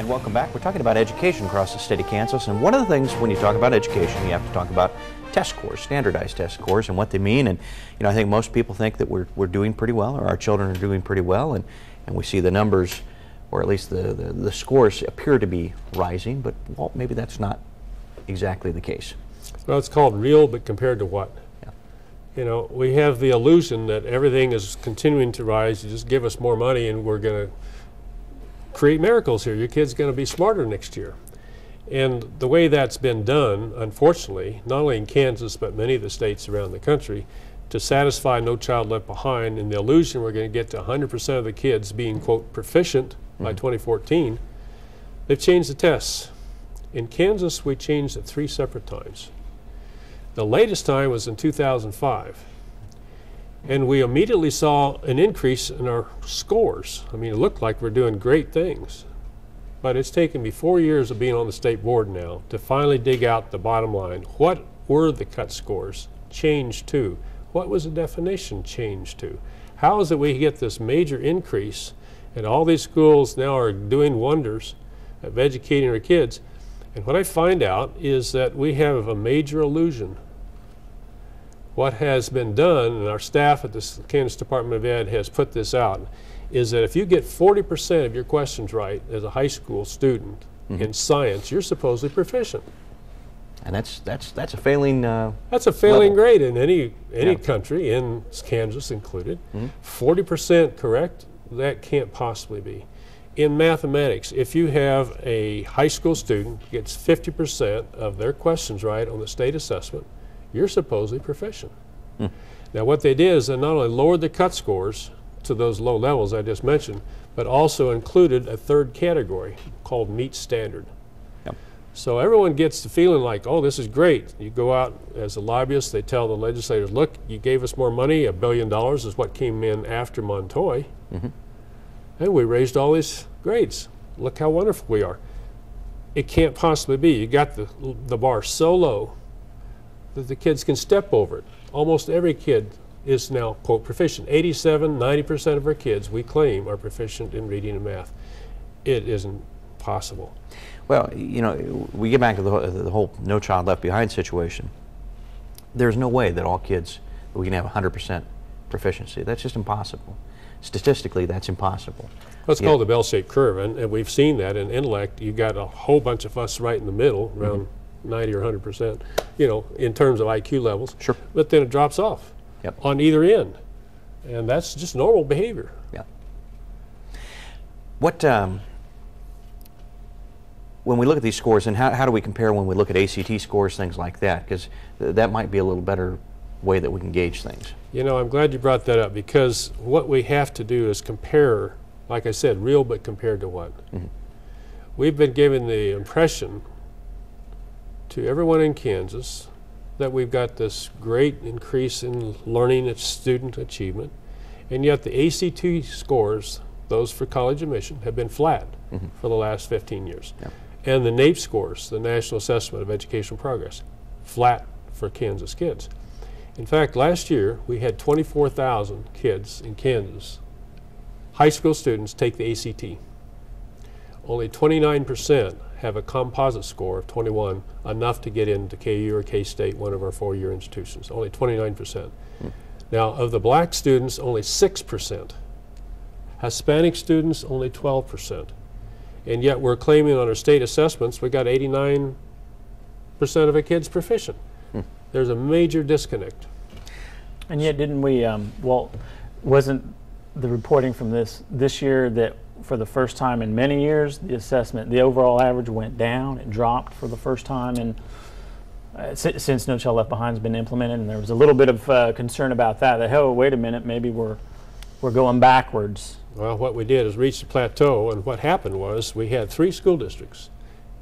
And welcome back. We're talking about education across the state of Kansas, and one of the things when you talk about education, you have to talk about test scores, standardized test scores, and what they mean. And I think most people think that we're doing pretty well, or our children are doing pretty well, and we see the numbers, or at least the scores appear to be rising, but well, maybe that's not exactly the case. Well, it's called real, but compared to what? Yeah. You know, we have the illusion that everything is continuing to rise. You just give us more money and we're going to create miracles here. Your kid's going to be smarter next year. And the way that's been done, unfortunately, not only in Kansas, but many of the states around the country, to satisfy No Child Left Behind and the illusion we're going to get to 100% of the kids being, quote, proficient by 2014, they've changed the tests. In Kansas, we changed it 3 separate times. The latest time was in 2005. And we immediately saw an increase in our scores. I mean, it looked like we're doing great things. But it's taken me 4 years of being on the state board now to finally dig out the bottom line. What were the cut scores changed to? What was the definition changed to? How is it we get this major increase and all these schools now are doing wonders of educating our kids? And what I find out is that we have a major illusion. What has been done, and our staff at the Kansas Department of Ed has put this out, is that if you get 40% of your questions right as a high school student in science, you're supposedly proficient. And that's a failing that's a failing level. grade in any country, in Kansas included. 40% correct, that can't possibly be. In mathematics, if you have a high school student who gets 50% of their questions right on the state assessment, you're supposedly proficient. Now what they did is they not only lowered the cut scores to those low levels I just mentioned, but also included a third category called meet standard. Yep. So everyone gets the feeling like, oh, this is great. You go out as a lobbyist, they tell the legislators, look, you gave us more money, $1 billion is what came in after Montoy, and we raised all these grades. Look how wonderful we are. It can't possibly be. You got the bar so low that the kids can step over it. Almost every kid is now, quote, proficient. 87, 90% of our kids, we claim, are proficient in reading and math. It isn't possible. Well, you know, we get back to the whole No Child Left Behind situation. There's no way that all kids, we can have 100% proficiency. That's just impossible. Statistically, that's impossible. Well, it's called the bell-shaped curve, and we've seen that in intellect. You got a whole bunch of us right in the middle, around 90 or 100%, you know, in terms of IQ levels. Sure. But then it drops off on either end, and that's just normal behavior. Yeah. What, when we look at these scores, and how do we compare when we look at ACT scores, things like that? Because that might be a little better way that we can gauge things. You know, I'm glad you brought that up, because what we have to do is compare, like I said, real, but compared to what? We've been given the impression to everyone in Kansas that we've got this great increase in learning and student achievement, and yet the ACT scores, those for college admission, have been flat for the last 15 years. And the NAEP scores, the National Assessment of Educational Progress, flat for Kansas kids. In fact, last year we had 24,000 kids in Kansas, high school students, take the ACT. Only 29% have a composite score of 21, enough to get into KU or K-State, one of our 4-year institutions. Only 29%. Now, of the black students, only 6%. Hispanic students, only 12%. And yet we're claiming on our state assessments we got 89% of our kids proficient. There's a major disconnect. And yet didn't we, Walt, wasn't the reporting from this year that for the first time in many years, the assessment, the overall average went down, it dropped for the first time since No Child Left Behind has been implemented, and there was a little bit of concern about that, oh, wait a minute, maybe we're going backwards. Well, what we did is reach the plateau, and what happened was we had 3 school districts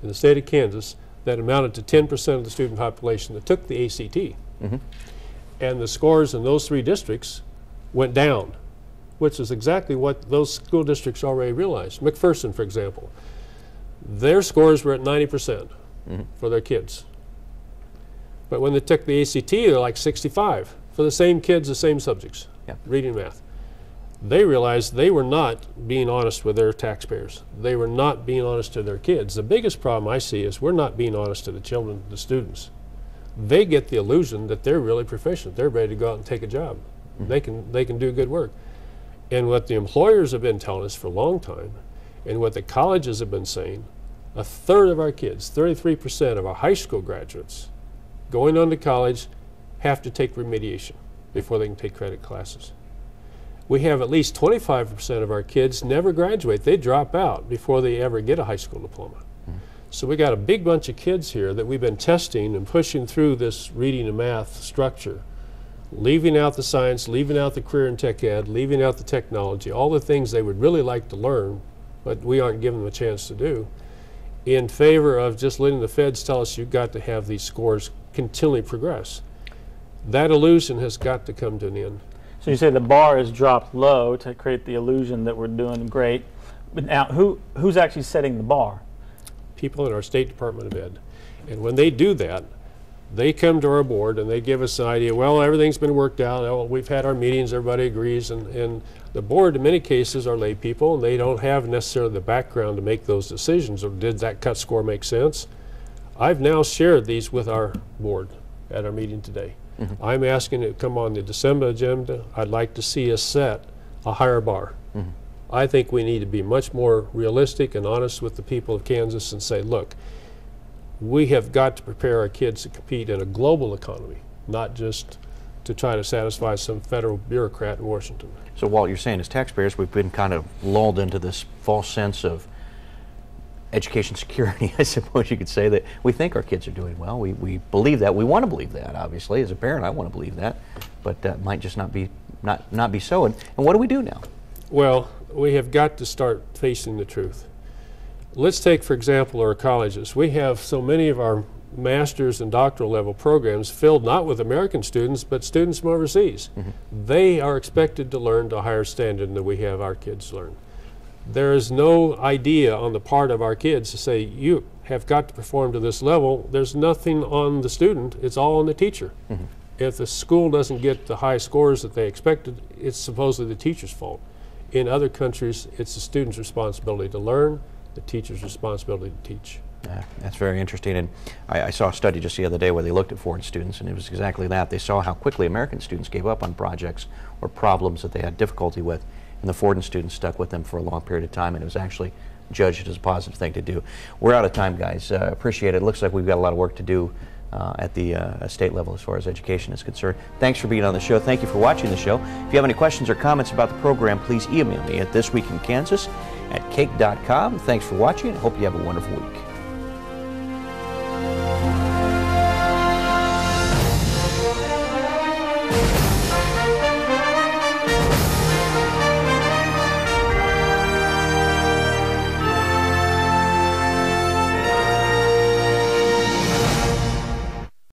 in the state of Kansas that amounted to 10% of the student population that took the ACT. And the scores in those 3 districts went down, which is exactly what those school districts already realized. McPherson, for example, their scores were at 90% for their kids. But when they took the ACT, they're like 65 for the same kids, the same subjects, reading, math. they realized they were not being honest with their taxpayers. They were not being honest to their kids. The biggest problem I see is we're not being honest to the children, the students. They get the illusion that they're really proficient. They're ready to go out and take a job. They can do good work. And what the employers have been telling us for a long time, and what the colleges have been saying, a third of our kids, 33% of our high school graduates going on to college have to take remediation before they can take credit classes. We have at least 25% of our kids never graduate. They drop out before they ever get a high school diploma. So we got a big bunch of kids here that we've been testing and pushing through this reading and math structure, leaving out the science, leaving out the career and tech ed, leaving out the technology, all the things they would really like to learn, but we aren't giving them a chance to do, in favor of just letting the feds tell us you've got to have these scores continually progress. That illusion has got to come to an end. So you say the bar is dropped low to create the illusion that we're doing great. But now, who's actually setting the bar? People in our State Department of Ed. And when they do that, they come to our board and they give us an idea, well, everything's been worked out, oh, we've had our meetings, everybody agrees, and the board in many cases are lay people and they don't have necessarily the background to make those decisions, or did that cut score make sense? I've now shared these with our board at our meeting today. I'm asking it to come on the December agenda. I'd like to see us set a higher bar. I think we need to be much more realistic and honest with the people of Kansas and say, look, we have got to prepare our kids to compete in a global economy, not just to try to satisfy some federal bureaucrat in Washington. So Walt, you're saying as taxpayers we've been kind of lulled into this false sense of education security, I suppose you could say, that we think our kids are doing well. We believe that. We want to believe that, obviously. As a parent, I want to believe that. But that might just not be so. And what do we do now? Well, we have got to start facing the truth. Let's take, for example, our colleges. We have so many of our master's and doctoral level programs filled not with American students, but students from overseas. They are expected to learn to a higher standard than we have our kids learn. There is no idea on the part of our kids to say, you have got to perform to this level. There's nothing on the student, it's all on the teacher. If the school doesn't get the high scores that they expected, it's supposedly the teacher's fault. In other countries, it's the student's responsibility to learn, the teacher's responsibility to teach. That's very interesting. And I saw a study just the other day where they looked at foreign students, and it was exactly that. They saw how quickly American students gave up on projects or problems that they had difficulty with, and the foreign students stuck with them for a long period of time, and it was actually judged as a positive thing to do. We're out of time, guys. Appreciate it. It looks like we've got a lot of work to do at the state level as far as education is concerned. Thanks for being on the show. Thank you for watching the show. If you have any questions or comments about the program, please email me at thisweekinkansas@kake.com. Thanks for watching. I hope you have a wonderful week.